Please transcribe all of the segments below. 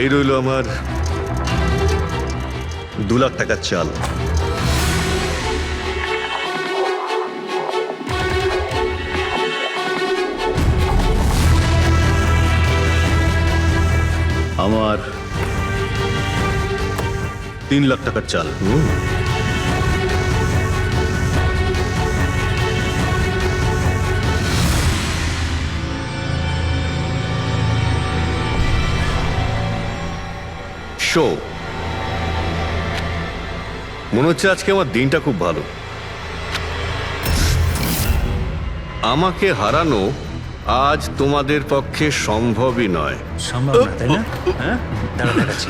এই রইল আমার 2 লাখ টাকার চাল। আমার 3 লাখ টাকার চাল। শো, মনে হচ্ছে আজকে আমার দিনটা খুব ভালো। আমাকে হারানো আজ তোমাদের পক্ষে সম্ভবই নয়। সম্ভব না, তাই না? হ্যাঁ, দাঁড়া দেখাচ্ছি।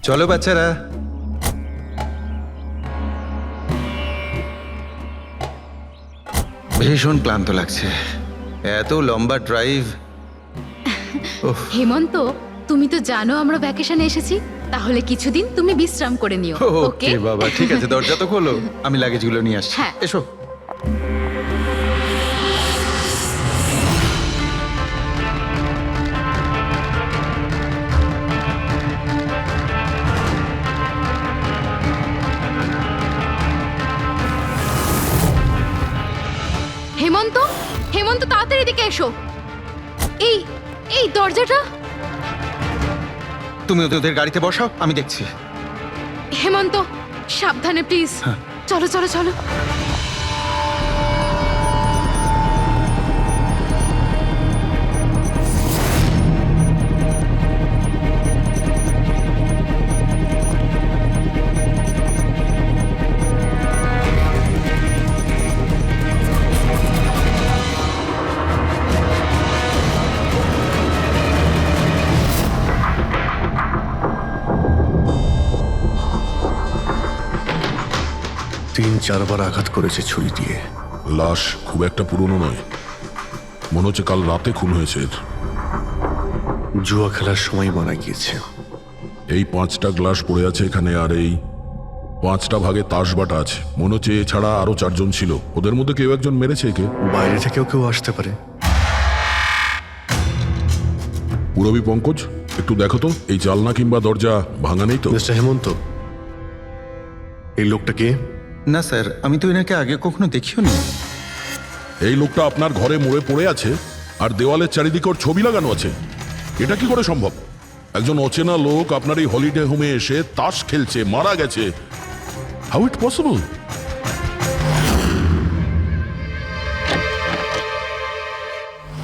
চলো বাচ্চারা, ভীষণ ক্লান্ত লাগছে, এত লম্বা ড্রাইভ। হেমন্ত, তুমি তো জানো আমরা ভ্যাকেশনে এসেছি, তাহলে কিছুদিন তুমি বিশ্রাম করে নিও। ওকে বাবা, ঠিক আছে, দরজা তো খোলো, আমি লাগেজগুলো নিয়ে আসছি। হ্যাঁ। এসো। হেমন্ত, হেমন্ত তাড়াতাড়ি এদিকে এসো। এই এই দরজাটা। তুমি ওদের গাড়িতে বসাও, আমি দেখছি। হেমন্ত, সাবধানে প্লিজ। চলো চলো চলো। তিন চারবার আঘাত করেছে ছুরি দিয়ে। লাশ খুব একটা পুরনো নয়, মনে হচ্ছে কাল রাতে খুন হয়েছে এর। জুয়া খেলার সময় মারা গিয়েছে। এই 5টা গ্লাস পড়ে আছে এখানে, আর এই 5টা ভাগে তাস বাটা আছে। মনে হচ্ছে এছাড়া আরো 4 জন ছিল, ওদের মধ্যে কেউ একজন মেরেছে একে। বাইরে থেকেও কেউ আসতে পারে। পুরবী পঙ্কজ, একটু দেখো তো এই জালনা কিংবা দরজা ভাঙা নেই তো? মিস্টার হেমন্ত, এই লোকটা কে? না স্যার, আমি তো এনাকে আগে কখনো দেখিও নি। এই লোকটা আপনার ঘরে মরে পড়ে আছে, আর দেওয়ালের চারিদিকে ওর ছবি লাগানো আছে। এটা কি করে সম্ভব? একজন অচেনা লোক আপনার এই হলিডে হোমে এসে তাস খেলছে, মারা গেছে। How it possible?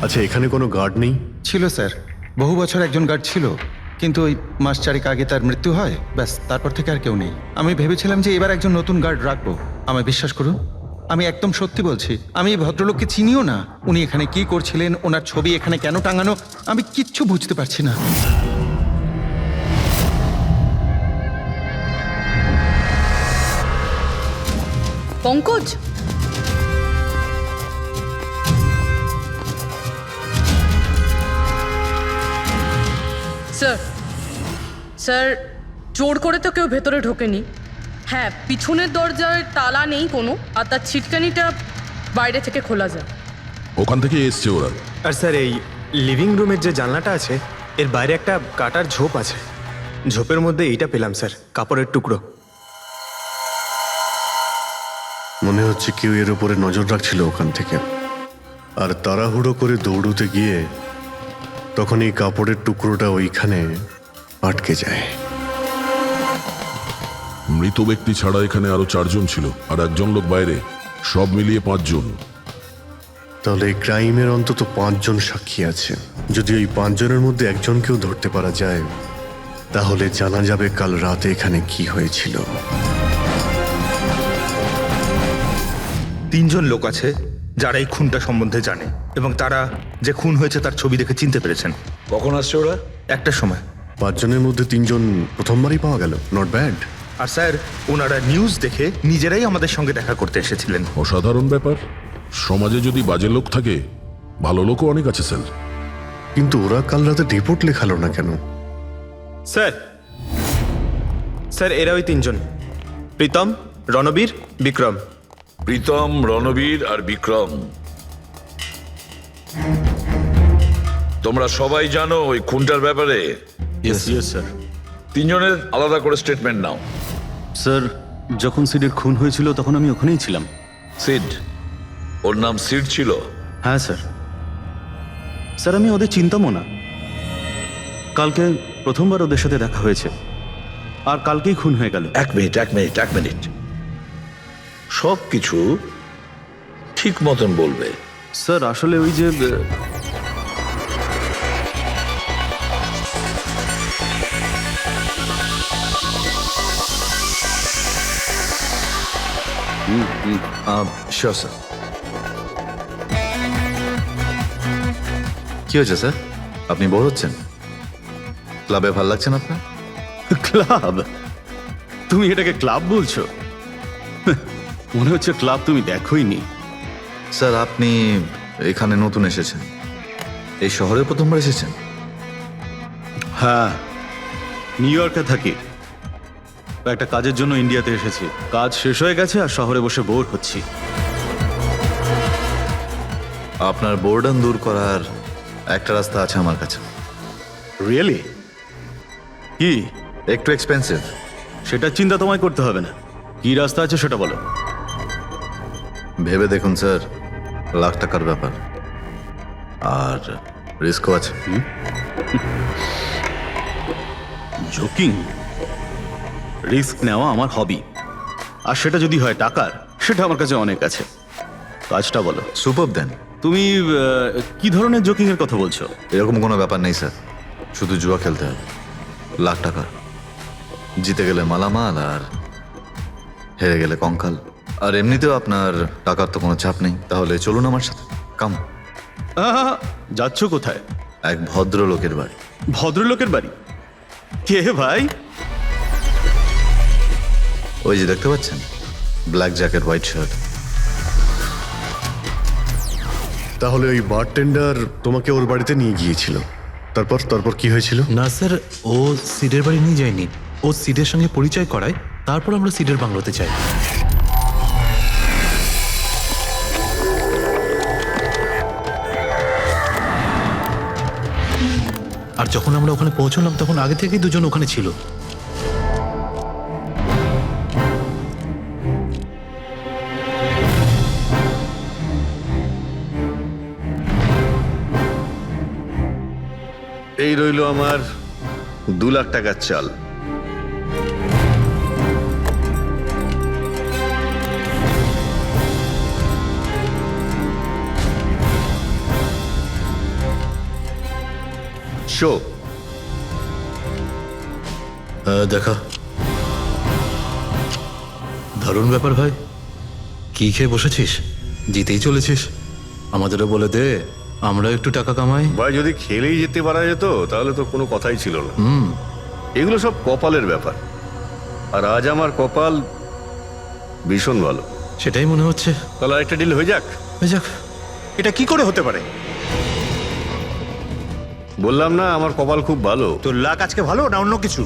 আচ্ছা, এখানে কোনো গার্ড নেই? ছিল স্যার, বহু বছর একজন গার্ড ছিল, কিন্তু ওই মাস চারেক আগে তার মৃত্যু হয়, ব্যাস তারপর থেকে আর কেউ নেই। আমি ভেবেছিলাম যে এবার একজন নতুন গার্ড রাখবো। আমায় বিশ্বাস করুন, আমি একদম সত্যি বলছি। আমি এই ভদ্রলোককে চিনিও না। উনি এখানে কি করছিলেন, ওনার ছবি এখানে কেন টাঙানো, আমি কিচ্ছু বুঝতে পারছি না। পঙ্কজ, স্যার স্যার, জোর করে তো কেউ ভেতরে ঢোকেনি। হ্যাঁ, পিছনের দরজার তালা নেই কোনো, আর তার ছিটকানিটা বাইরে থেকে খোলা যায়। ওখান থেকে এসছে ওরা। আর স্যার, এই লিভিং রুমের যে জানলাটা আছে, এর বাইরে একটা কাটার ঝোপ আছে। ঝোপের মধ্যে এইটা পেলাম স্যার, কাপড়ের টুকরো। মনে হচ্ছে কেউ এর উপরে নজর রাখছিল ওখান থেকে, আর তাড়াহুড়ো করে দৌড়তে গিয়ে তখন এই কাপড়ের টুকরোটা ওইখানে আটকে যায়। মৃত ব্যক্তি ছাড়া এখানে আরো 4 জন ছিল, আর একজন লোক বাইরে, সব মিলিয়ে 5 জন। তাহলে এই ক্রাইমের অন্তত 5 জন সাক্ষী আছে। যদি ওই 5 জনের মধ্যে একজনকেও ধরতে পারা যায়, তাহলে জানা যাবে কাল রাতে এখানে কি হয়েছিল। 3 জন লোক আছে যারা এই খুনটা সম্বন্ধে জানে, এবং তারা যে খুন হয়েছে তার ছবি দেখে চিনতে পেরেছেন। কখন আসছে ওরা? একটা সময়। 5 জনের মধ্যে 3 জন প্রথমবারই পাওয়া গেল, নট ব্যাড। আর স্যার ওনারা নিউজ দেখে নিজেরাই আমাদের সঙ্গে দেখা করতে এসেছিলেন। অসাধারণ ব্যাপার। সমাজে যদি বাজে লোক থাকে, ভালো লোকও অনেক আছে স্যার। কিন্তু ওরা কাল রাতে রিপোর্ট লেখালো না কেন? স্যার স্যার এরা ওই তিনজন, প্রীতম, রণবীর, বিক্রম। প্রীতম, রণবীর আর বিক্রম, তোমরা সবাই জানো ওই খুনটার ব্যাপারে। স্যার। তিনজনের আলাদা করে স্টেটমেন্ট নাও। স্যার, যখন সিডের খুন হয়েছিল তখন আমি ওখানেই ছিলাম। সিড, ওর নাম সিড ছিল? হ্যাঁ স্যার। স্যার, আমি ওদের চিনতামও না। কালকে প্রথমবার ওদের সাথে দেখা হয়েছে, আর কালকেই খুন হয়ে গেল। এক মিনিট, সব কিছু ঠিক মতন বলবে। স্যার, আসলে ওই যে শিওর স্যার। কি হয়েছে স্যার? আপনি বোর হচ্ছেন? ক্লাবে ভাল লাগছে না আপনার? ক্লাব? তুমি এটাকে ক্লাব বলছো? মনে হচ্ছে ক্লাব তুমি দেখোইনি। স্যার, আপনি এখানে নতুন এসেছেন, এই শহরে প্রথমবার এসেছেন? হ্যাঁ, নিউ ইয়র্কে থাকি। একটা কাজের জন্য ইন্ডিয়াতে এসেছি। কাজ শেষ হয়ে গেছে আর শহরে বসে বোর হচ্ছি। আপনার বোর্ডন দূর করার একটা রাস্তা আছে আমার কাছে। রিয়েলি? কি? একটু এক্সপেন্সিভ। সেটা চিন্তা তোমায় করতে হবে না। কি রাস্তা আছে সেটা বলো। ভেবে দেখুন স্যার, লাখ টাকার ব্যাপার, আর রিস্কও আছে। জোকিং? রিস্ক নেওয়া আমার হবি, আর সেটা যদি হয় টাকার, সেটা আমার কাছে অনেক আছে। কাজটা বলো। সুপার দেন। তুমি কি ধরনের জোকিং এর কথা বলছো? এরকম কোনো ব্যাপার নেই স্যার, শুধু জুয়া খেলতে হবে। লাখ টাকা, জিতে গেলে মালামাল, আর হেরে গেলে কঙ্কাল। আর এমনিতেও আপনার টাকার তো কোনো চাপ নেই। তাহলে চলুন আমার সাথে, কাম। যাচ্ছ কোথায়? এক ভদ্রলোকের বাড়ি। ভদ্রলোকের বাড়ি? কে ভাই? ওই যে দেখতে পাচ্ছেন, ব্ল্যাক জ্যাকেট, হোয়াইট শার্ট। তাহলে ওই বারটেন্ডার তোমাকে ওর বাড়িতে নিয়ে গিয়েছিল, তারপর কি হয়েছিল? না স্যার, ও সিডের বাড়ি নিয়ে যায়নি। ও সিডের সঙ্গে পরিচয় করায়, তারপর আমরা সিডের বাংলোতে যাই। আর যখন আমরা ওখানে পৌঁছলাম তখন আগে থেকেই দুজন ওখানে ছিল। এই রইল আমার 2 লাখ টাকার চাল। শো দেখা। দারুণ ব্যাপার ভাই। কি খেয়ে বসেছিস? জিতেই চলেছিস। আমাদেরও বলে দে, আমরা একটু টাকা কামাই। ভাই, যদি খেলেই যেতে পারা যেত তাহলে তো কোনো কথাই ছিল না। এগুলো সব কপালের ব্যাপার, আর আজ আমার কপাল ভীষণ ভালো। সেটাই মনে হচ্ছে। তাহলে আরেকটা ডিল হয়ে যাক। যাক। এটা কি করে হতে পারে? বললাম না আমার কপাল খুব ভালো। তোর লাক আজকে ভালো না অন্য কিছু?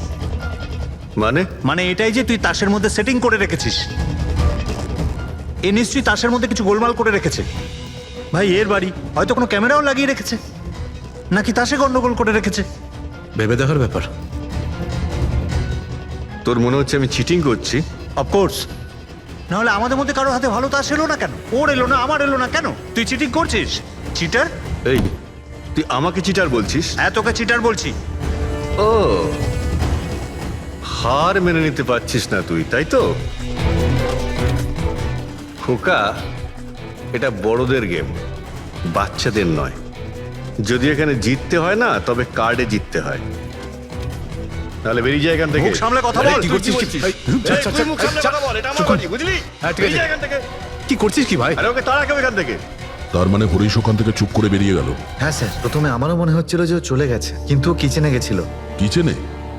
মানে এটাই যে তুই তাসের মধ্যে সেটিং করে রেখেছিস। এ নিশ্চয়ই তাসের মধ্যে কিছু গোলমাল করে রেখেছে। ভাই, এর বাড়ি হয়তো কোনো ক্যামেরাও লাগিয়ে রেখেছে, নাকি তাসে গন্ডগোল করে রেখেছে। ভেবে দেখার ব্যাপার। তোর মনে হচ্ছে আমি চিটিং করছি? অফকোর্স। নাহলে আমাদের মধ্যে কারোর হাতে ভালো তাস এলো না কেন? ওর এলো না, আমার এলো না কেন? তুই চিটিং করছিস? চিটার? এই, তুই আমাকে চিটার বলছিস? হ্যাঁ, তোকে চিটার বলছি। ও, হার মেনে নিতে পারছিস না তুই, তাই তো? খোকা, এটা বড়দের গেম, বাচ্চাদের নয়। যদি এখানে জিততে হয় না, তবে কার্ডে জিততে হয়। তাহলে বেরিয়ে যায় এখান থেকে। মুখ সামলে কথা আরে, বল। কি করছিস? তুই মুখ সামলে কথা বল, এটা আমার বাড়ি, বুঝলি? বেরিয়ে যায় এখান থেকে। কি করছিস কি ভাই? আরে ওকে তাড়া কেউ এখান থেকে। তার মানে হরিশ ওখান থেকে চুপ করে বেরিয়ে গেল। হ্যাঁ স্যার, প্রথমে আমারও মনে হচ্ছিল যে ও চলে গেছে, কিন্তু কিচেনে গেছিল। কিচেনে?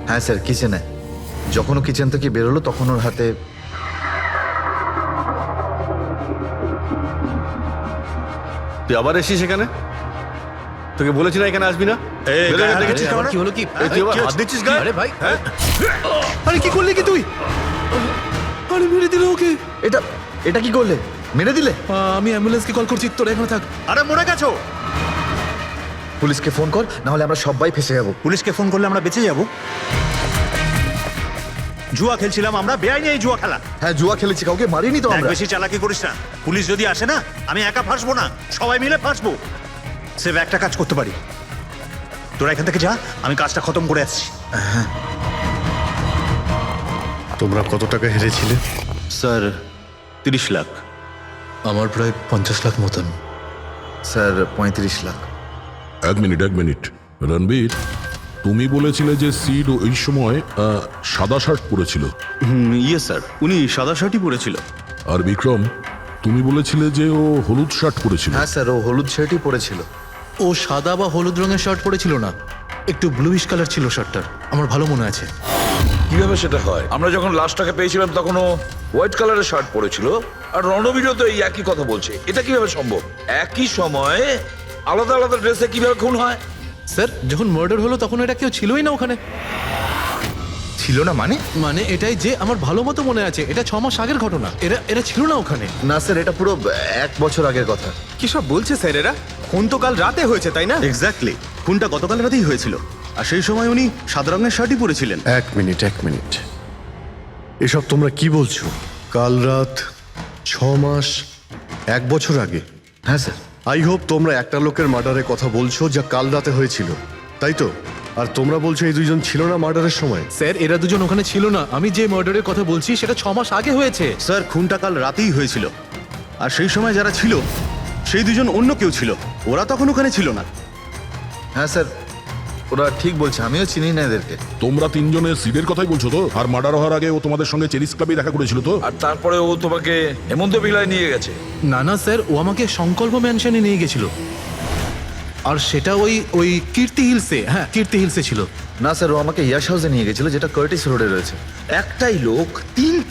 হ্যাঁ স্যার, কিচেনে যখন ও কিচেন থেকে বেরোলো তখন ওর হাতে তুই আবার এসিস এখানে? তোকে বলেছি না এখানে আসবি না? বেরো এখান থেকে। কি হলো কি? এই, তুই আবার হাত দিচ্ছিস গায়ে? আরে ভাই, আরে কি করলি কি তুই? আরে মেরে দিল ওকে। এটা এটা কি করলে? মেরে দিলে? আমি অ্যাম্বুলেন্সকে কল করছি, তোরা এখানে থাক। আরে মরে গেছো? পুলিশকে ফোন কর, না হলে আমরা সবাই ফেসে যাবো। পুলিশকে ফোন করলে আমরা বেঁচে যাব? জুয়া খেলছিলাম আমরা, বেআইনি এই জুয়া খেলা। হ্যাঁ, জুয়া খেলেছি, কাউকে মারিনি তো দেখ, আমরা। বেশি চালাকি করিস না। পুলিশ যদি আসে না, আমি একা ফাঁসবো না, সবাই মিলে ফাঁসবো। সে একটা কাজ করতে পারি, তোরা এখান থেকে যা, আমি কাজটা খতম করে আসছি। তোমরা কত টাকা হেরেছিলে? স্যার 30 লাখ। আমার প্রায় 50 লাখ মতন। স্যার 35 লাখ। এক মিনিট রণবীর, তুমি বলেছিলে যে সিড ওই সময় সাদা শার্ট পরেছিল, ইয়ে স্যার, উনি সাদা শার্টই পরেছিল। আর বিক্রম, তুমি বলেছিলে যে ও হলুদ শার্ট পরেছিল। হ্যাঁ স্যার, ও হলুদ শার্টই পরেছিল। ও সাদা বা হলুদ রঙের শার্ট পরেছিল না, একটু ব্লুইশ কালার ছিল শার্টটার, আমার ভালো মনে আছে। কিভাবে সেটা হয়? আমরা যখন লাশটাকে পেয়েছিলাম তখন ও হোয়াইট কালারের শার্ট পরেছিল, আর রণবীরও তো এই একই কথা বলছে। এটা কিভাবে সম্ভব? একই সময়ে আলাদা আলাদা ড্রেসে কিভাবে খুন হয়? স্যার, যখন মার্ডার হলো তখন এটা কেউ ছিলই না ওখানে। ছিল না মানে? মানে এটাই যে আমার ভালো মতো মনে আছে, এটা 6 মাস আগের ঘটনা। এরা ছিল না ওখানে। না স্যার, এটা পুরো 1 বছর আগের কথা। কি সব বলছে স্যার এরা? খুন তো কাল রাতে হয়েছে, তাই না? এক্স্যাক্টলি, খুনটা গতকাল রাতেই হয়েছিল। আর সেই সময় উনি সাদা রঙের শার্টই পরেছিলেন। এক মিনিট, এসব তোমরা কি বলছো? কাল রাত, 6 মাস, 1 বছর আগে? হ্যাঁ স্যার। আই হোপ তোমরা একটা লোকের মার্ডারের কথা বলছো যা কাল রাতে হয়েছিল, তাই তো? আর তোমরা বলছো এই দুইজন ছিল না মার্ডারের সময়? স্যার, এরা দুজন ওখানে ছিল না। আমি যে মার্ডারের কথা বলছি সেটা 6 মাস আগে হয়েছে। স্যার, খুনটা কাল রাতেই হয়েছিল। আর সেই সময় যারা ছিল সেই দুজন অন্য কেউ ছিল, ওরা তখন ওখানে ছিল না। হ্যাঁ স্যার, ওরা ঠিক বলছে, আমিও চিনি না এদেরকে। তোমরা তিনজনের সিডের কথাই বলছো তো? আর মার্ডার হওয়ার আগে ও তোমাদের সঙ্গে চেরিস ক্লাবে দেখা করেছিল তো? আর তারপরে ও তোমাকে হেমন্ত বিলায় নিয়ে গেছে। না না স্যার, ও আমাকে সংকল্প ম্যানশনে নিয়ে গেছিল। আর সেটা ওই কীর্তি হিলসে, হ্যাঁ কীর্তি হিলসে ছিল। না স্যার, ও আমাকে ইয়াশ হাউসে নিয়ে গেছিল, যেটা কার্টিস রোডে রয়েছে। একটাই লোক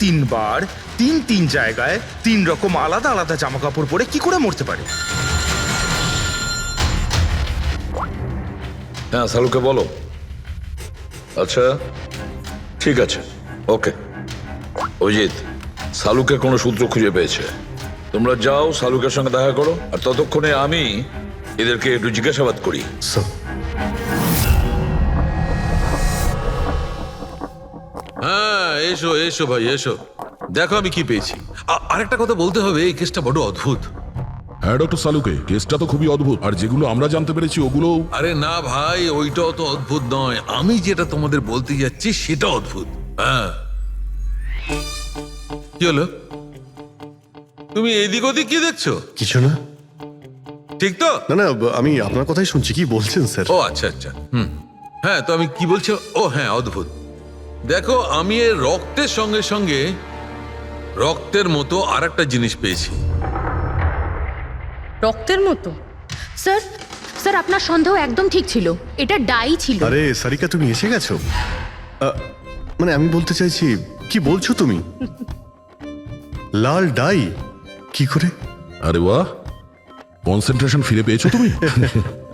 তিনবার 3 জায়গায় 3 রকম আলাদা আলাদা জামা কাপড় পরে কি করে মরতে পারে? হ্যাঁ, সালুকে বলো। আচ্ছা, ঠিক আছে, ওকে। অজিত, সালুকে কোনো সূত্র খুঁজে পেয়েছে। তোমরা যাও, সালুকের সঙ্গে দেখা করো, আর ততক্ষণে আমি এদেরকে একটু জিজ্ঞাসাবাদ করি। হ্যাঁ, এসো এসো ভাই, এসো, দেখো আমি কি পেয়েছি। আরেকটা কথা বলতে হবে, এই কেসটা বড় অদ্ভুত। হ্যাঁ ডক্টর সালুকে, কেসটা তো খুবই অদ্ভুত, আর যেগুলো আমরা জানতে পেরেছি ওগুলো। আরে না ভাই, ওইটাও তো অদ্ভুত নয়, আমি যেটা তোমাদের বলতে যাচ্ছি সেটা অদ্ভুত। হ্যাঁ, কি হলো? তুমি এদিক ওদিক কি দেখছো? কিছু না। ঠিক তো? না, আমি আপনার কথাই শুনছি। কি বলছেন স্যার? ও আচ্ছা, হ্যাঁ, তো আমি কি বলছি? ও হ্যাঁ, অদ্ভুত। দেখো, আমি এর রক্তের সঙ্গে সঙ্গে রক্তের মতো আর একটা জিনিস পেয়েছি। রক্তের মতো? স্যার আপনার সন্দেহ একদম ঠিক ছিল, এটা ডাই ছিল। আরে সারিকা, তুমি এসে গেছো? মানে আমি বলতে চাইছি, কি বলছো তুমি? লাল ডাই? কি করে? আরে বাহ, কনসেন্ট্রেশন ফিরে পেয়েছো তুমি?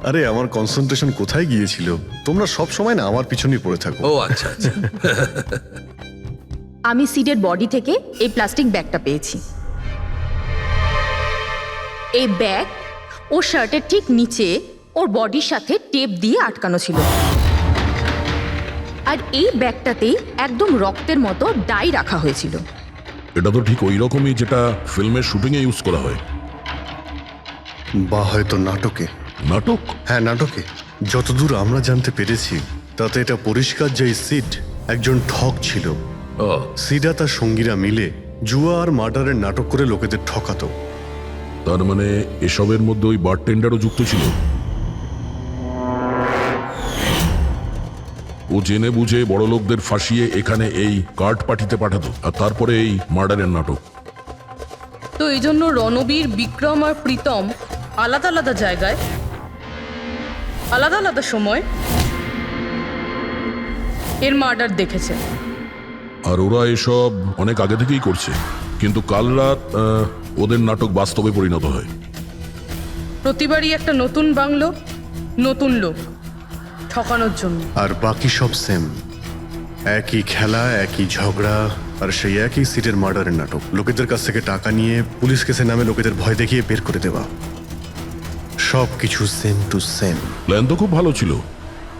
আরে আমার কনসেন্ট্রেশন কোথায় গিয়েছিল? তোমরা সব সময় না আমার পিছনেই পড়ে থাকো। ও আচ্ছা আচ্ছা। আমি সিডের বডি থেকে এই প্লাস্টিক ব্যাগটা পেয়েছি। এই ব্যাগ ওর শার্টের ঠিক নিচে ওর বডির সাথে টেপ দিয়ে আটকানো ছিল। আর এই ব্যাগটাতেই একদম রক্তের মতো ডাই রাখা হয়েছিল। এটা তো ঠিক ওই রকমই যেটা ফিল্মের শুটিংয়ে ইউজ করা হয়। বা হয়তো নাটকে। নাটক? হ্যাঁ, নাটকে। যতদূর আমরা জানতে পেরেছি তাতে এটা পরিষ্কার যে সিড একজন ঠক ছিল। সিডা তার সঙ্গীরা মিলে জুয়া আর মার্ডারের নাটক করে লোকেদের ঠকাতো। তার মানে এসবের মধ্যে ওই বারটেন্ডারও যুক্ত ছিল। ও জেনে বুঝে বড় লোকদের ফাঁসিয়ে এখানে এই কার্ড পার্টিতে পাঠাতো, আর তারপরে এই মার্ডারের নাটক। তো এই জন্য রণবীর, বিক্রম আর প্রীতম আলাদা আলাদা জায়গায় আলাদা আলাদা সময় এর মার্ডার দেখেছে। আর ওরা এসব অনেক আগে থেকেই করছে, কিন্তু কাল রাত ওদের নাটক বাস্তবে পরিণত হয়। প্রতিবারই একটা নতুন বাংলো, নতুন লোক ঠকানোর জন্য। আর বাকি সব সেম, একই খেলা, একই ঝগড়া, আর সেই একই সিটের মার্ডারের নাটক। লোকেদের কাছ থেকে টাকা নিয়ে পুলিশ কেসে নামে লোকেদের ভয় দেখিয়ে বের করে দেওয়া, সব কিছু সেম টু সেম। প্ল্যান তো খুব ভালো ছিল,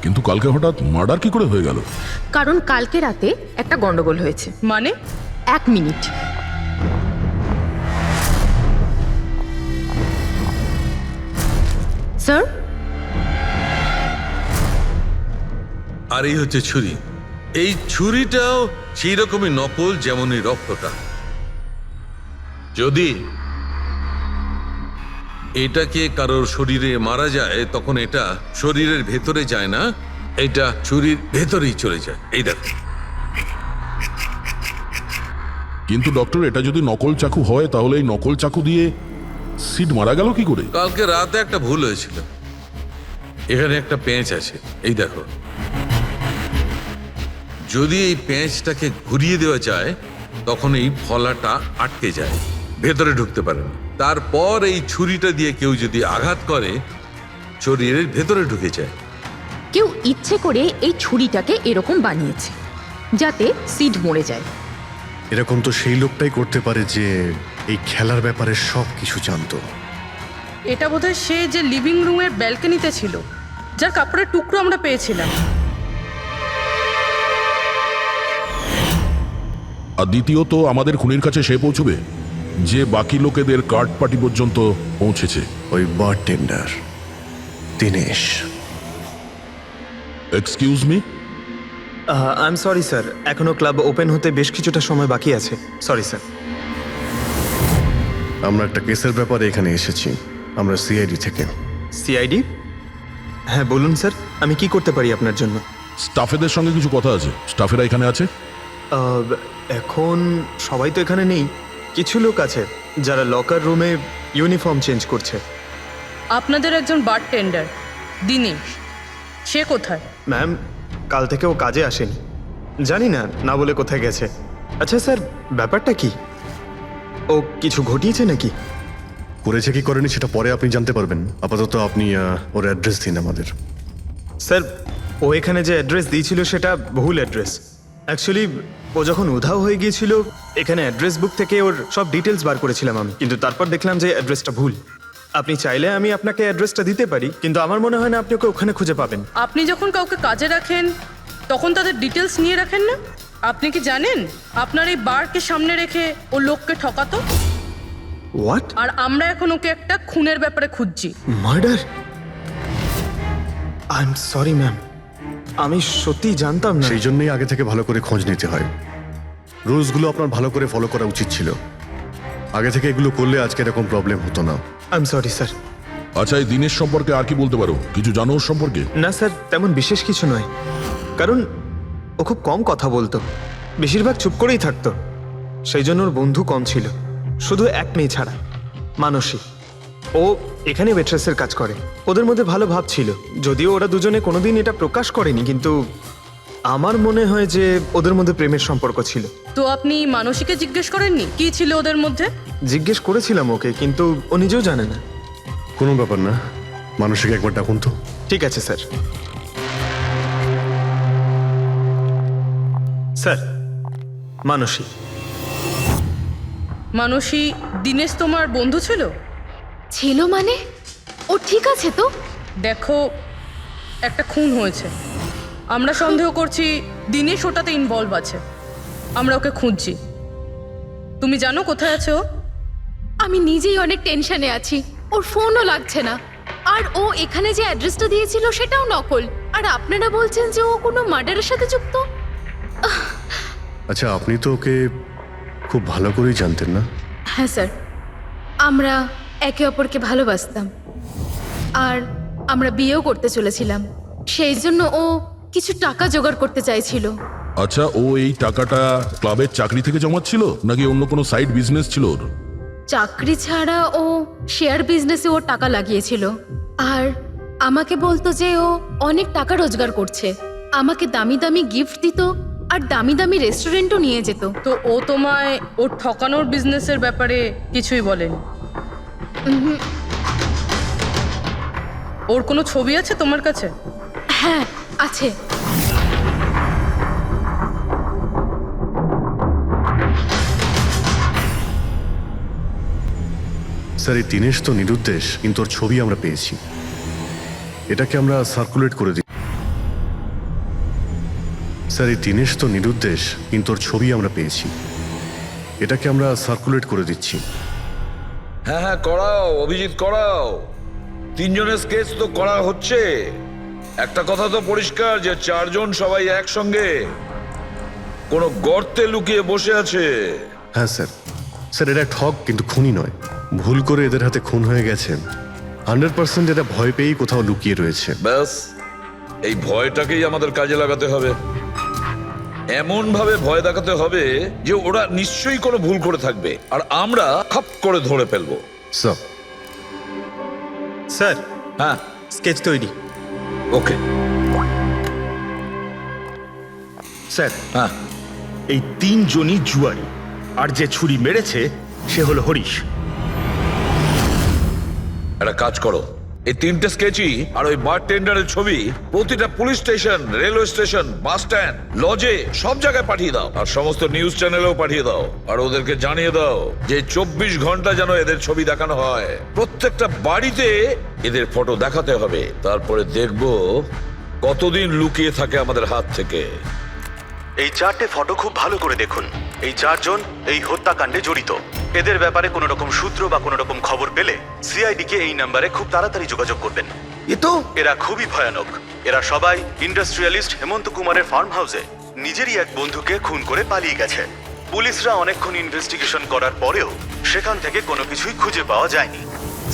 কিন্তু কালকে হঠাৎ মার্ডার কি করে হয়ে গেল? কারণ কালকে রাতে একটা গন্ডগোল হয়েছে। মানে 1 মিনিট। স্যার, আর এই হচ্ছে ছুরি। এই ছুরিটাও সেই রকমই নকল যেমন এই রক্তটা। যদি এটাকে কারোর শরীরে মারা যায় তখন এটা শরীরের ভেতরে যায় না, এটা ছুরির ভেতরেই চলে যায়। এই দেখো। কিন্তু ডক্টর, এটা যদি নকল চাকু হয় তাহলে এই নকল চাকু দিয়ে সিড মারা গেল কি করে? কালকে রাতে একটা ভুল হয়েছিল। এখানে একটা পেঁচ আছে, এই দেখো। যদি এই পেঁচটাকে ঘুরিয়ে দেওয়া যায় তখন এই ফলাটা আটকে যায়, ভেতরে ঢুকতে পারে না। তারপর এই ছুরিটা দিয়ে কেউ যদি আঘাত করে শরীরের ভেতরে ঢুকে যায়। কেউ ইচ্ছে করে এই ছুরিটাকে এরকম বানিয়েছে যাতে সিড মরে যায়। এরকম তো সেই লোকটাই করতে পারে যে এই খেলার ব্যাপারে সব কিছু জানতো। এটা বোধহয় সে যে লিভিং রুমের ব্যালকনিতে ছিল, যার কাপড়ের টুকরো আমরা পেয়েছিলাম। আর দ্বিতীয়ত, আমাদের খুনির কাছে সে পৌঁছবে যে বাকি লোকেদের কার্ড পার্টি পর্যন্ত পৌঁছেছে। ওই bartender Dinesh. Excuse me? I am sorry sir, এখনো ক্লাব ওপেন হতে বেশ কিছুটা সময় বাকি আছে। Sorry sir. আমরা একটা কেসের ব্যাপারে এখানে এসেছি, আমরা সিআইডি থেকে। সিআইডি? হ্যাঁ বলুন স্যার, আমি কি করতে পারি আপনার জন্য? স্টাফেদের সঙ্গে কিছু কথা আছে। স্টাফেরা এখানে আছে? এখন সবাই তো এখানে নেই, কিছু লোক আছে যারা লকার রুমে ইউনিফর্ম চেঞ্জ করছে। আপনাদের একজন বারটেন্ডার দিনেশ, সে কোথায়? ম্যাম, কাল থেকে ও কাজে আসেনি, জানি না না বলে কোথায় গেছে। আচ্ছা স্যার, ব্যাপারটা কি? ও কিছু ঘটিয়েছে নাকি? করেছে কি করেনি সেটা পরে আপনি জানতে পারবেন। আপাতত আপনি ওর অ্যাড্রেস দিন আমাদের। স্যার, ও এখানে যে অ্যাড্রেস দিয়েছিল সেটা ভুল অ্যাড্রেস। অ্যাকচুয়ালি ও যখন উধাও হয়ে গিয়েছিল এখানে অ্যাড্রেস বুক থেকে ওর সব ডিটেলস বার করেছিলাম আমি, কিন্তু তারপর দেখলাম যে অ্যাড্রেসটা ভুল। আপনি চাইলে আমি আপনাকে অ্যাড্রেসটা দিতে পারি, কিন্তু আমার মনে হয় না আপনি ওকে ওখানে খুঁজে পাবেন। আপনি যখন কাউকে কাজে রাখেন তখন তাদের ডিটেলস নিয়ে রাখেন না? আপনি কি জানেন আপনার এই বারকে সামনে রেখে ও লোককে ঠকাতো? হোয়াট? আর আমরা এখন ওকে একটা খুনের ব্যাপারে খুঁজছি। Murder? I am sorry ma'am, আমি সত্যি জানতাম না। সেই জন্যই আগে থেকে ভালো করে খোঁজ নিতে হয়। রুলসগুলো আপনার ভালো করে ফলো করা উচিত ছিল। আগে থেকে এগুলো করলে আজকে এরকম প্রবলেম হতো না। I am sorry sir. আচ্ছা, এই দিনের সম্পর্কে আর কি বলতে পারো? কিছু জানো ওর সম্পর্কে? না স্যার, তেমন বিশেষ কিছু নয়, কারণ ও খুব কম কথা বলতো, বেশিরভাগ চুপ করেই থাকতো। সেই জন্য ওর বন্ধু কম ছিল, শুধু এক মেয়ে ছাড়া, মানসী। ও এখানে ওয়েট্রেসের কাজ করে। ওদের মধ্যে ভালো ভাব ছিল, যদিও ওরা দুজনে কোনোদিন এটা প্রকাশ করেনি, কিন্তু আমার মনে হয় যে ওদের মধ্যে প্রেমের সম্পর্ক ছিল। তো আপনি মানসীকে জিজ্ঞেস করেননি কি ছিল ওদের মধ্যে? জিজ্ঞেস করেছিলাম ওকে, কিন্তু ও নিজেও জানে না। কোনো ব্যাপার না, মানুষকে একবার ডাকুন তো। ঠিক আছে স্যার। স্যার, মানসী। মানসী, দিনেশ তোমার বন্ধু ছিল? ছিল মানে? ও ঠিক আছে তো? দেখো, একটা খুন হয়েছে, আমরা সন্দেহ করছি দিনেশ ওটাতে ইনভলভ আছে। আমরা ওকে খুঁজছি। তুমি জানো কোথায় আছে ও? আমি নিজেই অনেক টেনশনে আছি, ওর ফোনও লাগছে না। আর ও এখানে যে অ্যাড্রেসটা দিয়েছিল সেটাও নকল। আর আপনারা বলছেন যে ও কোনো মার্ডারের সাথে যুক্ত? আচ্ছা, আপনি তো ওকে খুব ভালো করেই জানতেন না? হ্যাঁ স্যার, আমরা একে অপরকে ভালোবাসতাম আর আমরা বিয়েও করতে চলেছিলাম। সেই জন্য ও কিছু টাকা জোগাড় করতে চাইছিল। আচ্ছা, ও এই টাকাটা ক্লাবের চাকরি থেকে জমাচ্ছিল নাকি অন্য কোনো সাইড বিজনেস ছিল ওর? চাকরি ছাড়া ও শেয়ার বিজনেসে ওর টাকা লাগিয়েছিল। আর আমাকে বলতো যে ও অনেক টাকা রোজগার করছে, আমাকে দামি দামি গিফট দিত আর দামি দামি রেস্টুরেন্টও নিয়ে যেত। তো ও তোমায় ওর ঠকানোর বিজনেসের ব্যাপারে কিছুই বলেনি? ওর কোনো ছবি আছে তোমার কাছে? হ্যাঁ আছে। স্যার এই দিনেশ তো নিরুদ্দেশ, কিন্তু ওর ছবি আমরা পেয়েছি। এটাকে আমরা সার্কুলেট করে দিই। স্যার এই দিনেশ তো নিরুদ্দেশ, কিন্তু ওর ছবি আমরা পেয়েছি। এটাকে আমরা সার্কুলেট করে দিচ্ছি। হ্যাঁ হ্যাঁ, করাও অভিজিৎ, করাও। 3 জনের স্কেচ তো করা হচ্ছে। একটা কথা তো পরিষ্কার যে 4 জন সবাই একসঙ্গে কোনো গর্তে লুকিয়ে বসে আছে। হ্যাঁ স্যার। স্যার এরা ঠক কিন্তু খুনি নয়। ভুল করে এদের হাতে খুন হয়ে গেছে। 100% এরা ভয় পেয়েই কোথাও লুকিয়ে রয়েছে। ব্যাস, এই ভয়টাকেই আমাদের কাজে লাগাতে হবে। এমন ভাবে ভয় দেখাতে হবে যে ওরা নিশ্চয়ই কোনো ভুল করে থাকবে, আর আমরা খপ করে ধরে ফেলবো। স্যার স্যার, হ্যাঁ, স্কেচ তৈরি। ওকে স্যার, হ্যাঁ, এই 3 জনই জুয়ারি, আর যে ছুরি মেরেছে সে হলো হরিশ। একটা কাজ করো, এই 3টে স্কেচই আর ওই বারটেন্ডারের ছবি প্রতিটা police station, railway station, bus stand, লজে সব জায়গায় পাঠিয়ে দাও, আর সমস্ত নিউজ চ্যানেলেও পাঠিয়ে দাও। আর ওদেরকে জানিয়ে দাও যে 24 ঘন্টা যেন এদের ছবি দেখানো হয়। প্রত্যেকটা বাড়িতে এদের ফটো দেখাতে হবে। তারপরে দেখবো কতদিন লুকিয়ে থাকে আমাদের হাত থেকে। এই 4টে ফটো খুব ভালো করে দেখুন। এই 4 জন এই হত্যাকাণ্ডে জড়িত। এদের ব্যাপারে কোনো রকম সূত্র বা কোনো রকম খবর পেলে সিআইডি কে এই নাম্বারে খুব তাড়াতাড়ি যোগাযোগ করবেন। এরা খুবই ভয়ানক। এরা সবাই ইন্ডাস্ট্রিয়ালিস্ট হেমন্ত কুমারের ফার্ম হাউসে নিজেরই এক বন্ধুকে খুন করে পালিয়ে গেছে। পুলিশরা অনেকক্ষণ ইনভেস্টিগেশন করার পরেও সেখান থেকে কোনো কিছুই খুঁজে পাওয়া যায়নি।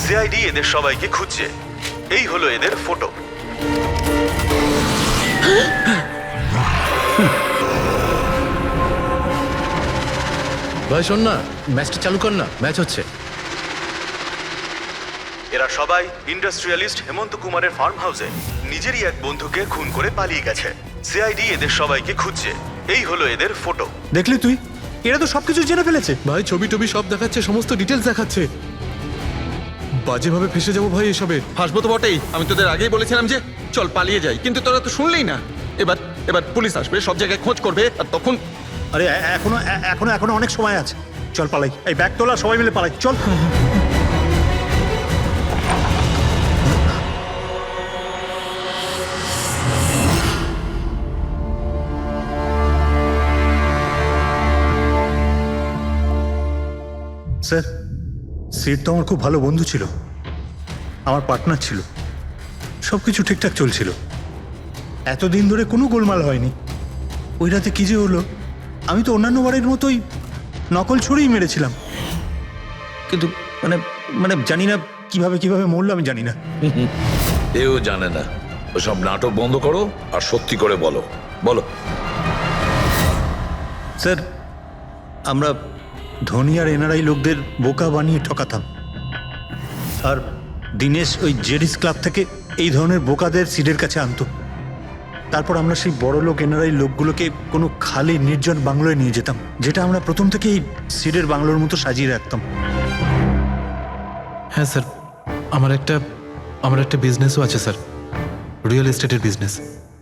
সিআইডি এদের সবাইকে খুঁজছে। এই হলো এদের ফটো। ভাই শোন না, ম্যাচটা চালু কর না, ম্যাচ হচ্ছে। এরা সবাই ইন্ডাস্ট্রিয়ালিস্ট হেমন্ত কুমারের ফার্ম হাউসে নিজেরই এক বন্ধুকে খুন করে পালিয়ে গেছে। সিআইডি এদের সবাইকে খুঁজছে। এই হলো এদের ফটো। দেখলি তুই, এরা তো সবকিছু জেনে ফেলেছে। ভাই ছবি টবি সব দেখাচ্ছে, সমস্ত ডিটেলস দেখাচ্ছে। বাজেভাবে ফেসে যাবো ভাই এসবে। হাসবো তো বটেই। আমি তোদের আগেই বলেছিলাম যে চল পালিয়ে যাই, কিন্তু তোরা তো শুনলেই না। এবার এবার পুলিশ আসবে, সব জায়গায় খোঁজ করবে, আর তখন আরে এখনো এখনো এখনো অনেক সময় আছে। চল পালাই, এই ব্যাগ তোলা, সবাই মিলে পালাই, চল। স্যার, সিট তো আমার খুব ভালো বন্ধু ছিল, আমার পার্টনার ছিল, সব কিছু ঠিকঠাক চলছিল। এতদিন ধরে কোনো গোলমাল হয়নি। ওই রাতে কি যে হলো, আমি তো অন্যান্য বারের মতোই নকল ছুরিই মেরেছিলাম, কিন্তু মানে মানে জানি না কিভাবে কিভাবে মরলো, আমি জানি না। এও জানে না। ওসব নাটক বন্ধ করো আর সত্যি করে বলো। বলো। স্যার, আমরা ধনী আর এনআরআই লোকদের বোকা বানিয়ে ঠকাতাম, আর দিনেশ ওই জেডিস ক্লাব থেকে এই ধরনের বোকাদের সিডের কাছে আনতো। তারপর আমরা সেই বড় লোক এনআরআই লোকগুলোকে কোনো খালি নির্জন বাংলোয় নিয়ে যেতাম, যেটা আমরা প্রথম থেকেই সিডের বাংলোর মতো সাজিয়ে রাখতাম। হ্যাঁ স্যার, আমার একটা বিজনেসও আছে স্যার, রিয়েল এস্টেটের বিজনেস।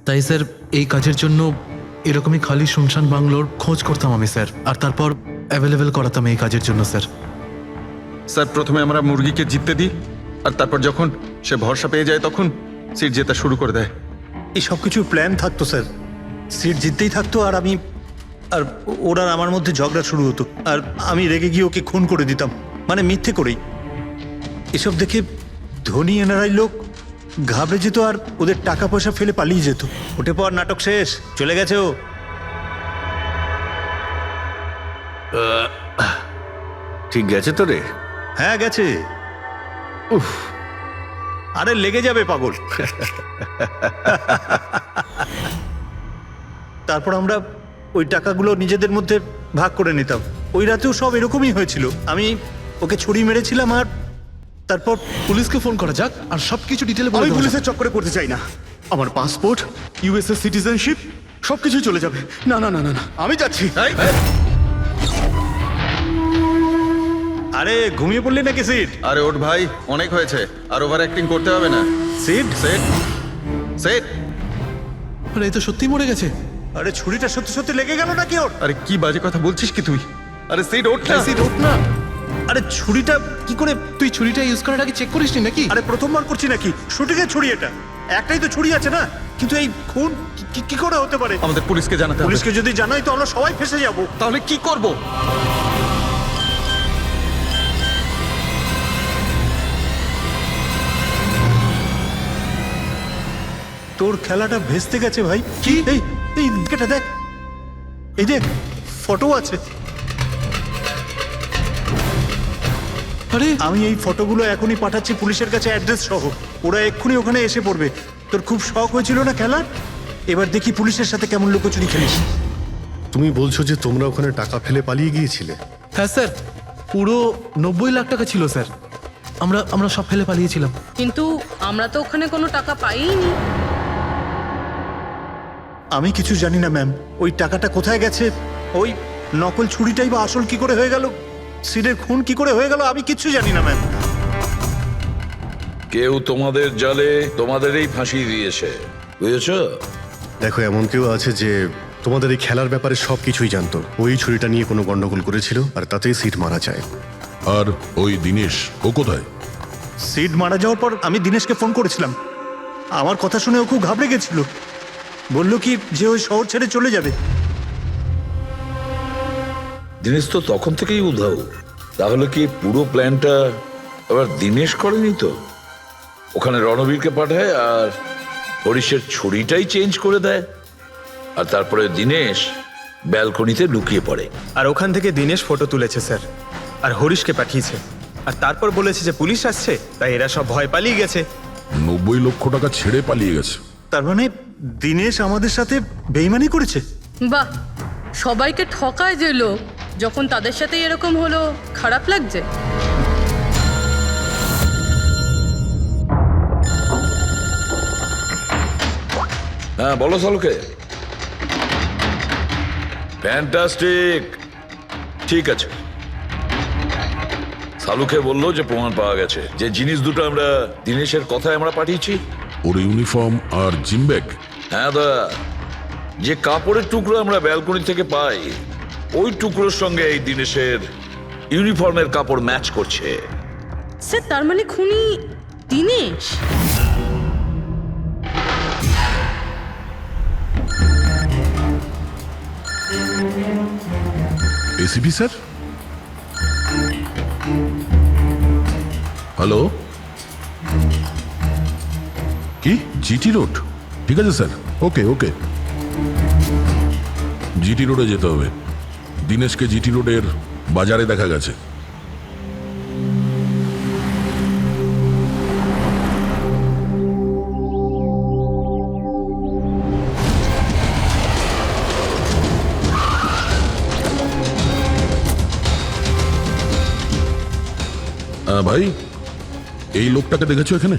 তাই স্যার এই কাজের জন্য এরকমই খালি শুনশান বাংলোর খোঁজ করতাম আমি স্যার, আর তারপর অ্যাভেলেবেল করাতাম এই কাজের জন্য স্যার। স্যার প্রথমে আমরা মুরগিকে জিততে দিই, আর তারপর যখন সে ভরসা পেয়ে যায় তখন সিট জেতা শুরু করে দেয়। এই সব কিছু প্ল্যান থাকতো স্যার, সিট জিততেই থাকতো, আর আমি আর ওরা আমার মধ্যে ঝগড়া শুরু হতো, আর আমি রেগে গিয়ে ওকে খুন করে দিতাম, মানে মিথ্যে করেই। এসব দেখে ধনী এনআরআই লোক ঘাবড়ে যেত আর ওদের টাকা পয়সা ফেলে পালিয়ে যেত। ওঠে পর নাটক শেষ, চলে গেছে ও। ঠিক গেছে তো রে? হ্যাঁ গেছে। উফ, আরে লেগে যাবে পাগল। তারপর আমরা ওই টাকাগুলো নিজেদের মধ্যে ভাগ করে নিতাম। ওই রাতেও সব এরকমই হয়েছিল। আমি ওকে ছুরি মেরেছিলাম, আর তারপর পুলিশকে ফোন করা যাক আর সবকিছু ডিটেলে বলে আমি দেওয়া যাক। পুলিশের চক্করে পড়তে চাই না। আমার পাসপোর্ট, ইউএসএ সিটিজেনশিপ সবকিছুই চলে যাবে। না না না না না, আমি যাচ্ছি। আরে ঘুমিয়ে পড়লি নাকি সিট? আরে ওঠ ভাই, অনেক হয়েছে, আর ওভার অ্যাক্টিং করতে হবে না। Sit set set. আরে এই তো সত্যি মরে গেছে। আরে ছুরিটা সত্যি সত্যি লেগে গেল নাকি ওর? আরে কি বাজে কথা বলছিস কি তুই? আরে সেট ওঠ না। সিট ওঠ না। আরে ছুরিটা কি করে? তুই ছুরিটা ইউজ করার আগে চেক করিসনি নাকি? আরে প্রথমবার করছি নাকি? শুটিংয়ের ছুরি এটা, একটাই তো ছুরি আছে না, কিন্তু এই খুন কি করে হতে পারে? আমাদের পুলিশকে জানাতে হবে। পুলিশকে যদি জানাই তো আমরা সবাই ফেসে যাব। তাহলে কি করব? তোর খেলাটা ভেস্তে গেছে ভাই। কি? এই এই এটা দেখ, এই দেখ ফটো আছে। আরে আমি এই ফটোগুলো এখনই পাঠাচ্ছি পুলিশের কাছে অ্যাড্রেস সহ, ওরা এক্ষুনি ওখানে এসে পড়বে। তোর খুব শখ হয়েছিল না খেলার, এবার দেখি পুলিশের সাথে কেমন লুকোচুরি খেলিস। তুমি বলছো যে তোমরা ওখানে টাকা ফেলে পালিয়ে গিয়েছিলে? হ্যাঁ স্যার, পুরো 90 লাখ টাকা ছিল স্যার। আমরা সব ফেলে পালিয়েছিলাম। কিন্তু আমরা তো ওখানে কোনো টাকা পাইনি। আমি কিছু জানি না ম্যাম, ওই টাকাটা কোথায় গেছে, ওই নকল ছুরিটাই বা আসল কি করে হয়ে গেল, সিডের খুন কি করে হয়ে গেল, আমি কিচ্ছু জানি না ম্যাম। কেউ তোমাদের জালে তোমাদেরই ফাঁসি দিয়েছে, বুঝেছো? দেখো, এমন কেউ আছে যে তোমাদের এই খেলার ব্যাপারে সব কিছুই জানতো। ওই ছুরিটা নিয়ে কোনো গন্ডগোল করেছিল আর তাতেই সিট মারা যায়। আর ওই দিনেশ, ও কোথায়? সিড মারা যাওয়ার পর আমি দিনেশকে ফোন করেছিলাম, আমার কথা শুনে ও খুব ঘাবড়ে গেছিল, বলল কি যে ওই শহর ছেড়ে চলে যাবে। দিনেশ তো তখন থেকেই উধাও। তাহলে কি পুরো প্ল্যানটা আবার দিনেশ করেনি তো? ওখানে রণবীরকে পাঠায় আর হরিশের ছুরিটাই চেঞ্জ করে দেয়, আর তারপরে দিনেশ ব্যালকনিতে লুকিয়ে পড়ে। আর ওখান থেকে দিনেশ ফটো তুলেছে স্যার, আর হরিশকে পাঠিয়েছে, আর তারপর বলেছে যে পুলিশ আসছে, তাই এরা সব ভয় পালিয়ে গেছে। 90 লক্ষ টাকা ছেড়ে পালিয়ে গেছে। তার মানে দিনেশ আমাদের সাথে বেইমানি করেছে। বাহ, সবাইকে ঠকায় যে লোক, যখন তাদের সাথে এরকম হলো খারাপ লাগছে। হ্যাঁ বলো সালুকে। ফ্যান্টাস্টিক, ঠিক আছে। সালুকে বললো যে প্রমাণ পাওয়া গেছে, যে জিনিস দুটো আমরা দিনেশের কথায় আমরা পাঠিয়েছি। ওর ইউনিফর্ম আর জিম ব্যাগ। হ্যাঁ দা, যে কাপড়ের টুকরো আমরা ব্যালকনি থেকে পাই, ওই টুকরোর সঙ্গে এই দিনেশের ইউনিফর্মের কাপড় ম্যাচ করছে। স্যার, তার মানে খুনি দিনেশ? ACP sir, hello. কি জিটি রোড? ঠিক আছে স্যার, ওকে ওকে। জিটি রোডে যেতে হবে। দিনেশকে জিটি রোডের বাজারে দেখা গেছে। ভাই, এই লোকটাকে দেখেছো এখানে?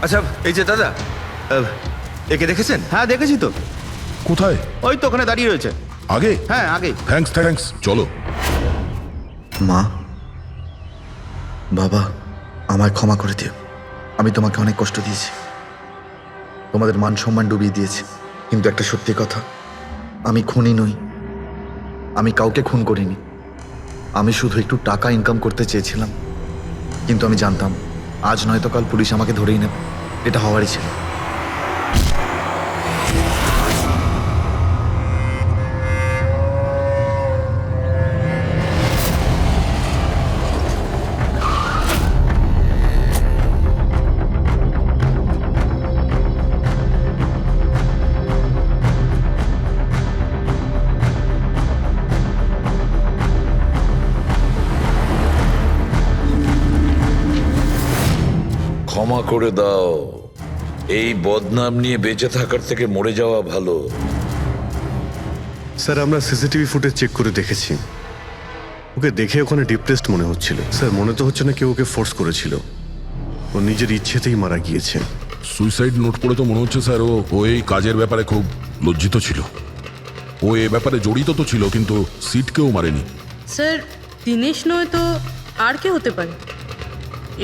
আচ্ছা এই যে দাদা, একে দেখেছেন? হ্যাঁ দেখেছি তো। কোথায়? ওই তো ওখানে দাঁড়িয়ে রয়েছে। আগে? হ্যাঁ আগে। থ্যাঙ্কস থ্যাঙ্কস, চলো। মা, বাবা, আমায় ক্ষমা করে দিও। আমি তোমাকে অনেক কষ্ট দিয়েছি, তোমাদের মান সম্মান ডুবিয়ে দিয়েছি। কিন্তু একটা সত্যি কথা, আমি খুনি নই, আমি কাউকে খুন করিনি। আমি শুধু একটু টাকা ইনকাম করতে চেয়েছিলাম, কিন্তু আমি জানতাম আজ নয়তো কাল পুলিশ আমাকে ধরেই নেবে। এটা হওয়ারই ছিল। ক্ষমা করে দাও। এই বদনাম নিয়ে বেঁচে থাকার থেকে মরে যাওয়া ভালো। স্যার আমরা সিসিটিভি ফুটেজ চেক করে দেখেছি, ওকে দেখে ওখানে ডিপ্রেসড মনে হচ্ছিল। স্যার মনে তো হচ্ছে না কেউ ওকে ফোর্স করেছিল, ও নিজের ইচ্ছেতেই মারা গিয়েছে। সুইসাইড নোট পড়ে তো মনে হচ্ছে স্যার ও এই কাজের ব্যাপারে খুব লজ্জিত ছিল। ও এ ব্যাপারে জড়িত তো ছিল, কিন্তু সিটকেও মারেনি। স্যার দিনেশ নয় তো আর কে হতে পারে?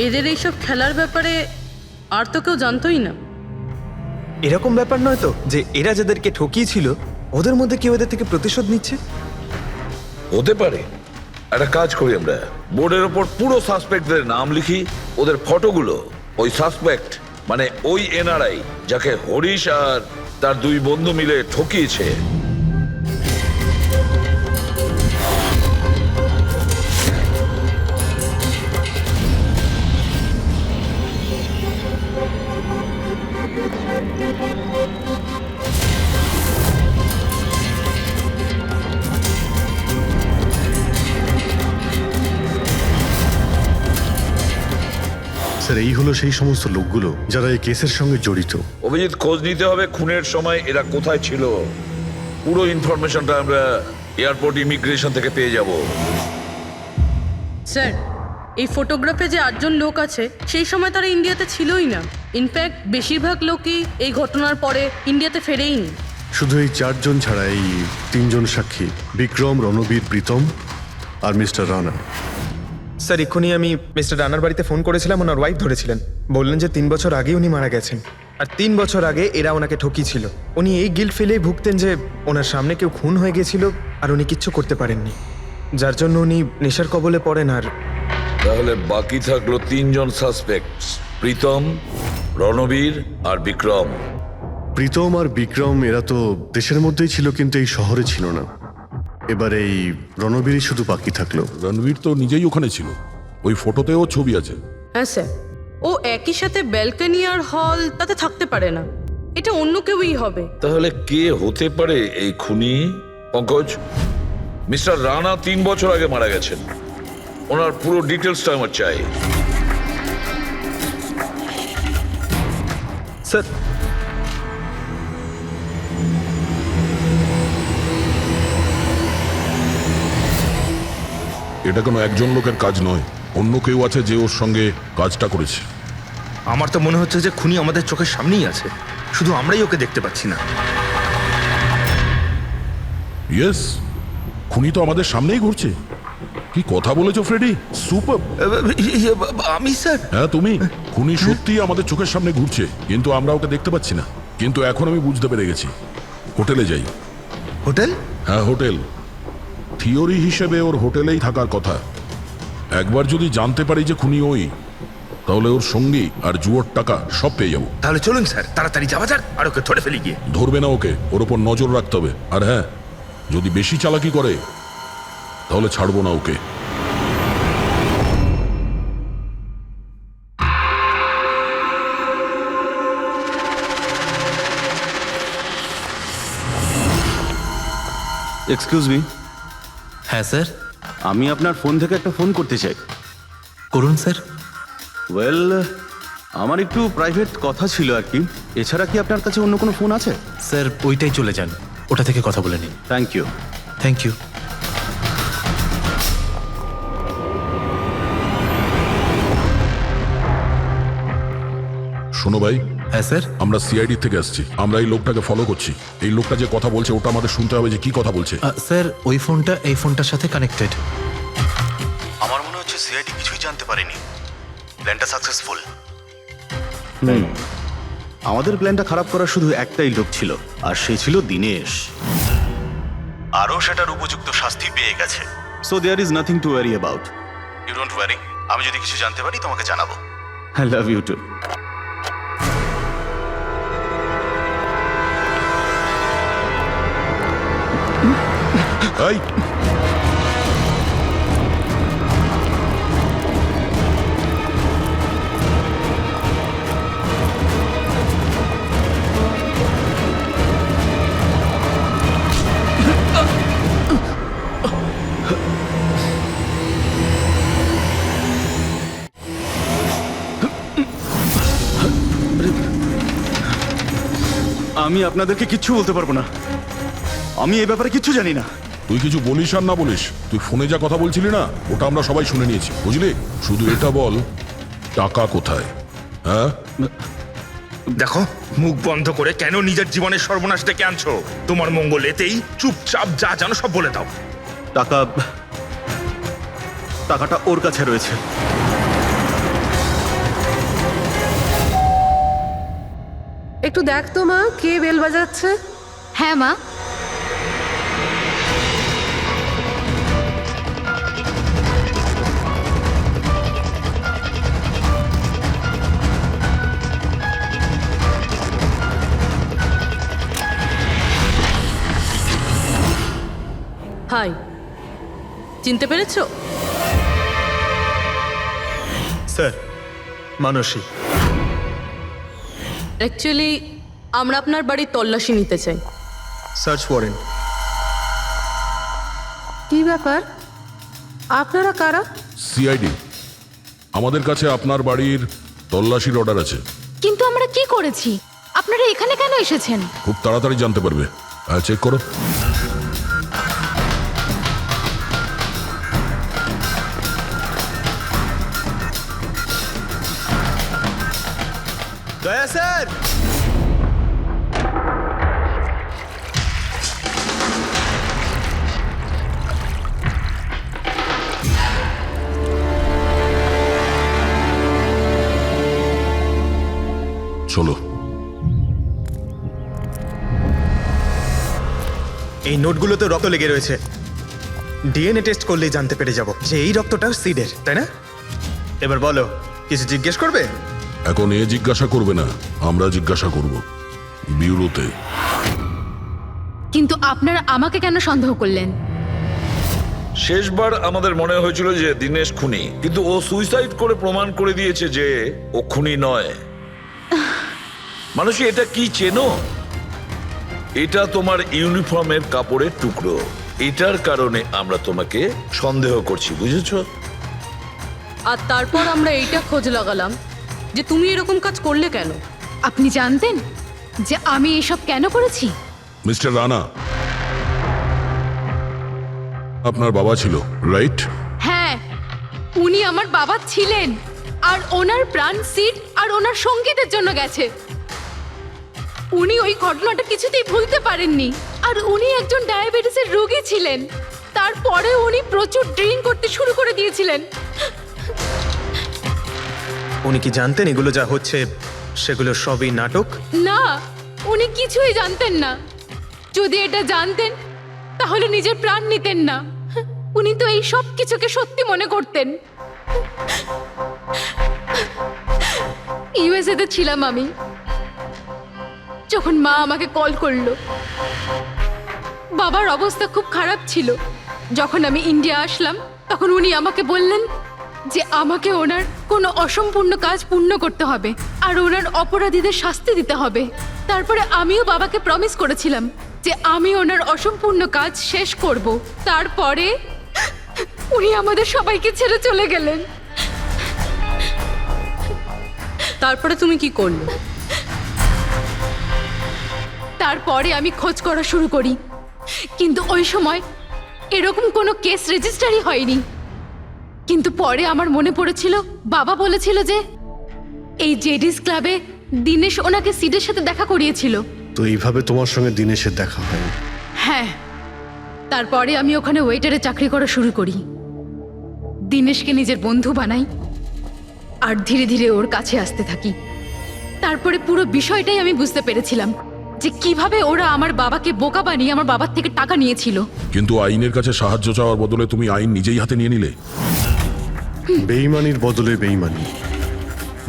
এদের এইসব খেলার ব্যাপারে আর তো কেউ জানতোই না। এরকম ব্যাপার নয় তো যে এরা যাদেরকে ঠকিয়েছিল ওদের মধ্যে কেউ এদের থেকে প্রতিশোধ নিচ্ছে? হতে পারে। একটা কাজ করি, আমরা বোর্ডের ওপর পুরো সাসপেক্টদের নাম লিখি, ওদের ফটোগুলো ওই সাসপেক্ট মানে ওই এনআরআই যাকে হরিশ আর তার দুই বন্ধু মিলে ঠকিয়েছে স্যার এই হলো সেই সমস্ত লোকগুলো যারা এই কেসের সঙ্গে জড়িত। অভিজিৎ, খোঁজ নিতে হবে খুনের সময় এরা কোথায় ছিল। পুরো ইনফরমেশনটা আমরা এয়ারপোর্ট ইমিগ্রেশন থেকে পেয়ে যাব। স্যার এই ফটোগ্রাফে যে 8জন লোক আছে সেই সময় তারা ইন্ডিয়াতে ছিলই না। ইনফ্যাক্ট বেশিরভাগ লোকই এই ঘটনার পরে ইন্ডিয়াতে ফেরেইনি। শুধু এই 4 জন ছাড়া এই 3 জন সাক্ষী, বিক্রম, রণবীর, প্রীতম আর মিস্টার রানা। স্যার এক্ষুনি আমি মিস্টার রানার বাড়িতে ফোন করেছিলাম, ওনার ওয়াইফ ধরেছিলেন, বললেন যে 3 বছর আগে উনি মারা গেছেন আর 3 বছর আগে এরা ওনাকে ঠকিয়েছিল। উনি এই গিল্ট ফেলেই ভুগতেন যে ওনার সামনে কেউ খুন হয়ে গেছিল আর উনি কিচ্ছু করতে পারেননি, যার জন্য উনি নেশার কবলে পড়েন। আর তাহলে বাকি থাকলো 3 জন সাসপেক্ট, প্রীতম, রণবীর আর বিক্রম। প্রীতম আর বিক্রম এরা তো দেশের মধ্যেই ছিল কিন্তু এই শহরে ছিল না। এবার এই রণবীরই শুধু বাকি থাকলো। রণবীর তো নিজেই ওখানে ছিল, ওই ফটোতেও ছবি আছে। হ্যাঁ স্যার, ও একই সাথে ব্যালকনি আর হল তাতে থাকতে পারে না, এটা অন্য কেউই হবে। তাহলে কে হতে পারে এই খুনি? পঙ্কজ, মিস্টার রানা 3 বছর আগে মারা গেছেন, ওনার পুরো ডিটেলসটা আমার চাই। স্যার এটা কোনো একজন লোকের কাজ নয়, অন্য কেউ আছে যে ওর সঙ্গে কাজটা করেছে। আমার তো মনে হচ্ছে যে খুনি আমাদের চোখের সামনেই আছে, শুধু আমরাই ওকে দেখতে পাচ্ছি না। ইয়েস, খুনি তো আমাদের সামনেই ঘুরছে। কি কথা বলেছো ফ্রেডি, সুপার। আমি স্যার? হ্যাঁ তুমি। খুনি সত্যিই আমাদের চোখের সামনে ঘুরছে, কিন্তু আমরা ওকে দেখতে পাচ্ছি না। কিন্তু এখন আমি বুঝতে পেরে গেছি। হোটেলে যাই। হোটেল? হ্যাঁ হোটেল। থিওরি হিসেবে ওর হোটেলেই থাকার কথা। একবার যদি জানতে পারি যে খুনি ওই, তাহলে ওর সঙ্গী আর জুয়োর টাকা সব পেয়ে যাবো। তাহলে চলুন স্যার, তাড়াতাড়ি যাওয়া যাক আর ওকে ধরে ফেলি গিয়ে। ধরবে না ওকে, ওর ওপর নজর রাখতে হবে। আর হ্যাঁ, যদি বেশি চালাকি করে তাহলে ছাড়বো না ওকে। Excuse me. হ্যাঁ স্যার। আমি আপনার ফোন থেকে একটা ফোন করতে চাই। করুন স্যার। ওয়েল, আমার একটু প্রাইভেট কথা ছিল আর কি। এছাড়া কি আপনার কাছে অন্য কোনো ফোন আছে? স্যার ওইটাই চলে যান, ওটা থেকে কথা বলে নিন। Thank you. Thank you. শোনো ভাই। হ্যাঁ স্যার। আমরা সিআইডি থেকে আসছি, আমরা এই লোকটাকে ফলো করছি। এই লোকটা যে কথা বলছে ওটা আমাদের শুনতে হবে যে কি কথা বলছে। স্যার ওই ফোনটা এই ফোনটার সাথে কানেক্টেড। আমার মনে হচ্ছে সিআইডি কিছুই জানতে পারেনি। প্ল্যানটা সাকসেসফুল। আমাদের প্ল্যানটা খারাপ করার শুধু একটাই লোক ছিল, আর সে ছিল দিনেশ। আরও সেটার উপযুক্ত শাস্তি পেয়ে গেছে। So there is nothing to worry about. You don't worry. আমি যদি কিছু জানতে পারি তোমাকে জানাবো। I love you too. এই আমি আপনাদেরকে কিচ্ছু বলতে পারবো না, আমি এই ব্যাপারে কিচ্ছু জানি না। তুই কিছু বলিস আর না বলিস, তুই ফোনে যা কথা বলছিলি না ওটা আমরা সবাই শুনে নিয়েছি, বুঝলি? শুধু এটা বল, টাকা কোথায়? হ্যাঁ, দেখো, মুখ বন্ধ করে কেন নিজের জীবনের সর্বনাশ ডেকে আনছো? তোমার মঙ্গল এতেই, চুপচাপ যা জানো সব বলে দাও। টাকাটা ওর কাছে রয়েছে। একটু দেখ তো মা, কে বেল বাজাচ্ছে? হ্যাঁ মা। হাই, চিনতে পেরেছো? স্যার, মানসী। অ্যাকচুয়ালি আমরা আপনার বাড়ির তল্লাশি নিতে চাই। Search warrant. কি ব্যাপার, আপনারা কারা? সিআইডি, আমাদের কাছে আপনার বাড়ির তল্লাশির অর্ডার আছে। কিন্তু আমরা কি করেছি? আপনারা এখানে কেন এসেছেন? খুব তাড়াতাড়ি জানতে পারবে। চেক করো। দয়া স্যার। চলো। এই নোটগুলোতে রক্ত লেগে রয়েছে। ডিএনএ টেস্ট করলেই জানতে পেরে যাব যে এই রক্তটা সিডের, তাই না? এবার বলো, কিছু জিজ্ঞেস করবে? এখন এ জিজ্ঞাসা করবে না, আমরা জিজ্ঞাসা করব বিউরোতে। কিন্তু আপনারা আমাকে কেন সন্দেহ করলেন? শেষবার আমাদের মনে হয়েছিল যে দিনেশ খুনি, কিন্তু ও সুইসাইড করে প্রমাণ করে দিয়েছে যে ও খুনি নয়। মানুষ, এটা কি চেনো? এটা তোমার ইউনিফর্মের কাপড়ের টুকরো। এটার কারণে আমরা তোমাকে সন্দেহ করছি, বুঝেছো? আর তারপর আমরা এইটা খোঁজ লাগালাম যে তুমি এরকম কাজ করলে কেন। আপনি জানতেন যে আমি এসব কেন করেছি? মিস্টার রানা, আপনার বাবা ছিল, রাইট? হ্যাঁ, উনি আমার বাবা ছিলেন, আর ওনার প্রাণ সিড আর ওনার সঙ্গীতের জন্য গেছে। উনি ওই ঘটনাটা কিছুতেই ভুলতে পারেননি, আর উনি একজন ডায়াবেটিসের রোগী ছিলেন। তারপরে উনি প্রচুর ড্রিঙ্ক করতে শুরু করে দিয়েছিলেন। উনি কি জানতেন এগুলো যা হচ্ছে সেগুলো সবই নাটক? না, উনি কিছুই জানতেন না। যদি এটা জানতেন তাহলে নিজের প্রাণ নিতেন না। উনি তো এই সব কিছুকে সত্যি মনে করতেন। ইউএসএ তে ছিলাম আমি, যখন মা আমাকে কল করলো। বাবার অবস্থা খুব খারাপ ছিল। যখন আমি ইন্ডিয়া আসলাম তখন উনি আমাকে বললেন যে আমাকে ওনার কোনো অসম্পূর্ণ কাজ পূর্ণ করতে হবে আর ওনার অপরাধীদের শাস্তি দিতে হবে। তারপরে আমিও বাবাকে প্রমিস করেছিলাম যে আমি ওনার অসম্পূর্ণ কাজ শেষ করব। তারপরে উনি আমাদের সবাইকে ছেড়ে চলে গেলেন। তারপরে তুমি কি করলে? তারপরে আমি খোঁজ করা শুরু করি, কিন্তু ওই সময় এরকম কোনো কেস রেজিস্টারই হয়নি। কিন্তু পরে আমার মনে পড়েছিল, বাবা বলেছিল যে এই জেডিস ক্লাবে দিনেশ ওনাকে সিডের সাথে দেখা করিয়েছিল। তো এইভাবে তোমার সঙ্গে দিনেশের দেখা হয়? হ্যাঁ, তারপরে আমি ওখানে ওয়েটারে চাকরি করা শুরু করি। দিনেশকে নিজের বন্ধু বানাই আর ধীরে ধীরে ওর কাছে আসতে থাকি। তারপরে পুরো বিষয়টাই আমি বুঝতে পেরেছিলাম যে কিভাবে ওরা আমার বাবাকে বোকা বানিয়ে আমার বাবার থেকে টাকা নিয়েছিল। কিন্তু আইনের কাছে সাহায্য চাওয়ার বদলে তুমি আইন নিজেই হাতে নিয়ে নিলে। বেইমানির বদলে বেইমানি।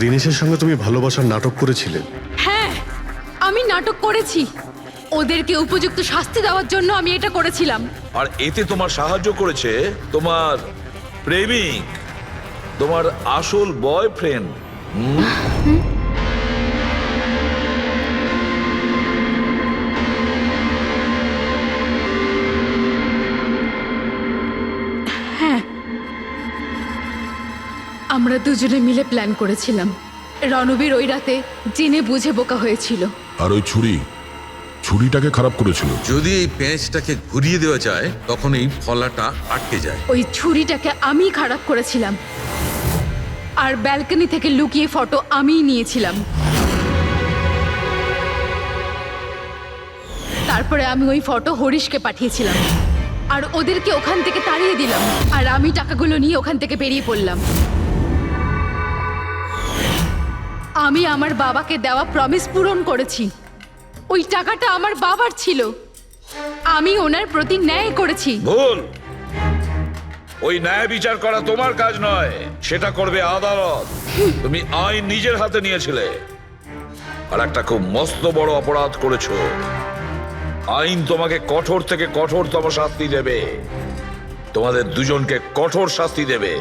দিনেশের সঙ্গে তুমি ভালোবাসার নাটক করেছিলে। হ্যাঁ, আমি নাটক করেছি। ওদেরকে উপযুক্ত শাস্তি দেওয়ার জন্য আমি এটা করেছিলাম। আর এতে তোমার সাহায্য করেছে তোমার প্রেমিক, তোমার আসল বয়ফ্রেন্ড। হ্যাঁ, আমরা দুজনে মিলে প্ল্যান করেছিলাম। রণবীর ওই রাতে জেনে বুঝে বোকা হয়েছিল। আর ওই ছুরি ছুরিটাকে খারাপ করেছিল? যদি এই পেঁচটাকে ঘুরিয়ে দেওয়া যায় তখন এই ফলাটা আটকে যায়। ওই ছুরিটাকে আমি খারাপ করেছিলাম, আর ব্যালকনি থেকে লুকিয়ে ফটো আমিই নিয়েছিলাম। তারপরে আমি ওই ফটো হরিশকে পাঠিয়েছিলাম, আর ওদেরকে ওখান থেকে তাড়িয়ে দিলাম, আর আমি টাকাগুলো নিয়ে ওখান থেকে বেরিয়ে পড়লাম। আমি আমার বাবাকে দেওয়া প্রমিস পূরণ করেছি। ওই টাকাটা আমার বাবার ছিল, আমি ওনার প্রতি ন্যায় করেছি। ভুল। ওই ন্যায় বিচার করা তোমার কাজ নয়, সেটা করবে আদালত। তুমি আইন নিজের হাতে নিয়েছিলে, আর একটা খুব মস্ত বড় অপরাধ করেছো। আইন তোমাকে কঠোর থেকে কঠোরতম শাস্তি দেবে, তোমাদের দুজনকে কঠোর শাস্তি দেবে।